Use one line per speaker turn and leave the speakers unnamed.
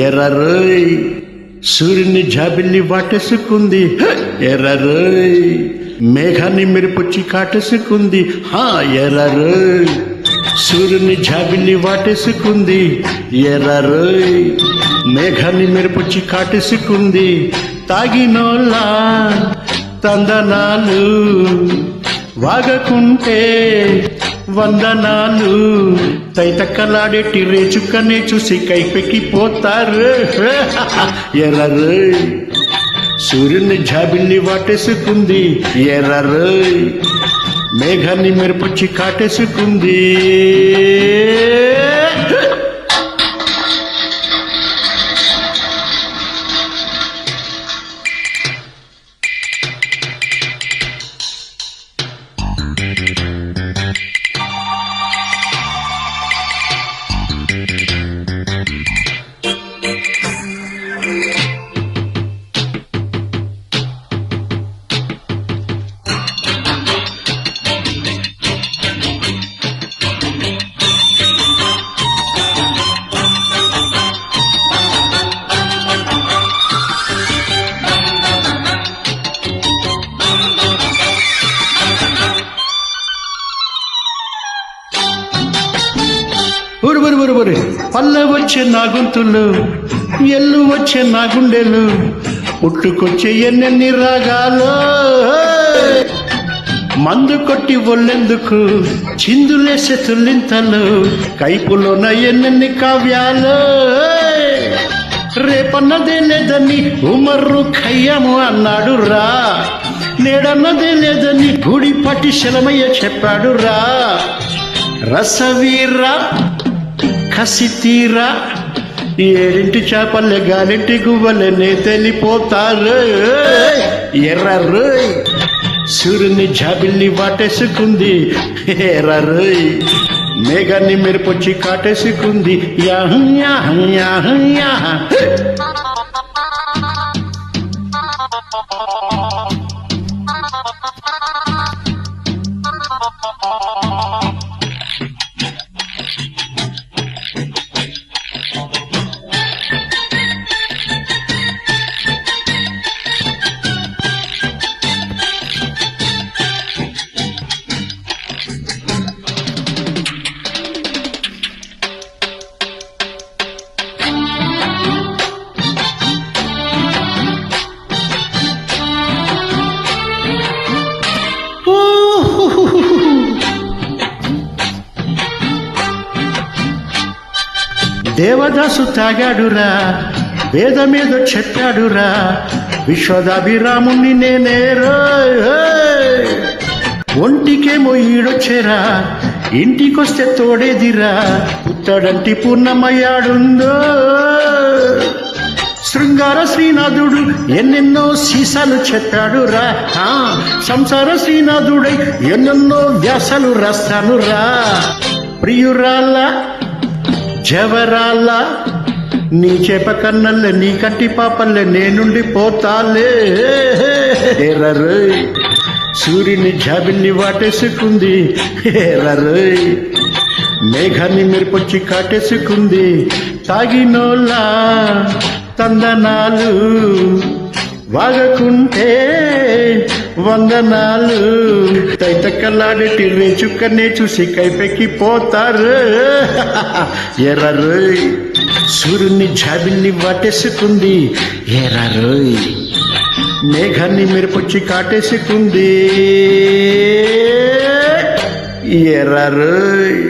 ఎర్రరోయ్ సూర్యుని జాబిల్లి వాటేసుకుంది, ఎర్రరోయ్ మేఘాన్ని మెరుపొచ్చి కాటేసుకుంది, ఎర్రరోయ్ సూర్యుని జాబిల్లి వాటేసుకుంది, ఎర్రరోయ్ మేఘాన్ని మెరుపొచ్చి కాటేసుకుంది. తాగినోళ్ళ తందనాలు వాగకుంటే వందనాలు, తైతక్కలాడేటి రేచుకనే చూసి కైపెక్కిపోతారు. ఎర్రరోయ్ సూర్యుని జాబిల్లి వాటేసుకుంది, ఎర్రరోయ్ మేఘాన్ని మెరుపొచ్చి కాటేసుకుంది. పల్లె వచ్చే నా గొంతులు, ఎల్లు వచ్చే నా గుండెలు, పుట్టుకొచ్చే ఎన్నెన్ని రాగాలు, మందు కొట్టి ఒళ్ళెందుకు చిందులేసే తుల్లింతలు, కైపులోన ఎన్నెన్ని కావ్యాలు. రేపన్నదే లేదని ఉమర్రు ఖయ్యాము అన్నాడు రా, నేడన్నదే లేదని గుడి పట్టి శలమయ్య చెప్పాడు రా. రసవీరా కసితీరా ఏడింటి చేపల్లె గాలింటి గువ్వలనే తెలిపోతారు. ఎర్రరోయ్ సూర్యుని జాబిల్లి వాటేసుకుంది, ఎర్రరోయ్ మేఘాన్ని మెరుపొచ్చి కాటేసుకుంది. యాహం యాహం యాహం యాహం. దేవదాసు తాగాడురా, వేదమేదో చెప్పాడురా, విశ్వదాభిరాముని నేనేరో. ఒంటికేమో ఈడొచ్చేరా, ఇంటికొస్తే తోడేదిరా, పుత్తడంటి పూర్ణమయ్యాడుందో. శృంగార శ్రీనాథుడు ఎన్నెన్నో సీసాలు చెప్పాడురా, సంసార శ్రీనాథుడై ఎన్నెన్నో వ్యాసాలు రాస్తానురా. ప్రియురాల జవరాల నీ చేప కన్నల్లే నీ కంటి పాపల్లే నేనుండి పోతాలే. ఎర్రరోయ్ సూర్యుని జాబిల్లి వాటేసుకుంది, ఎర్రరోయ్ మేఘాన్ని మెరుపొచ్చి కాటేసుకుంది. తాగినోళ్ళ తందనాలు వాగకుంటే వందనాలు, తైతక్కలాడేటి రేచుకనే చూసి కైపెక్కిపోతారు. ఎర్రరోయ్ సూర్యుని జాబిల్లి వాటేసుకుంది, ఎర్రరోయ్ మేఘాన్ని మెరుపొచ్చి కాటేసుకుంది. ఎర్రరోయ్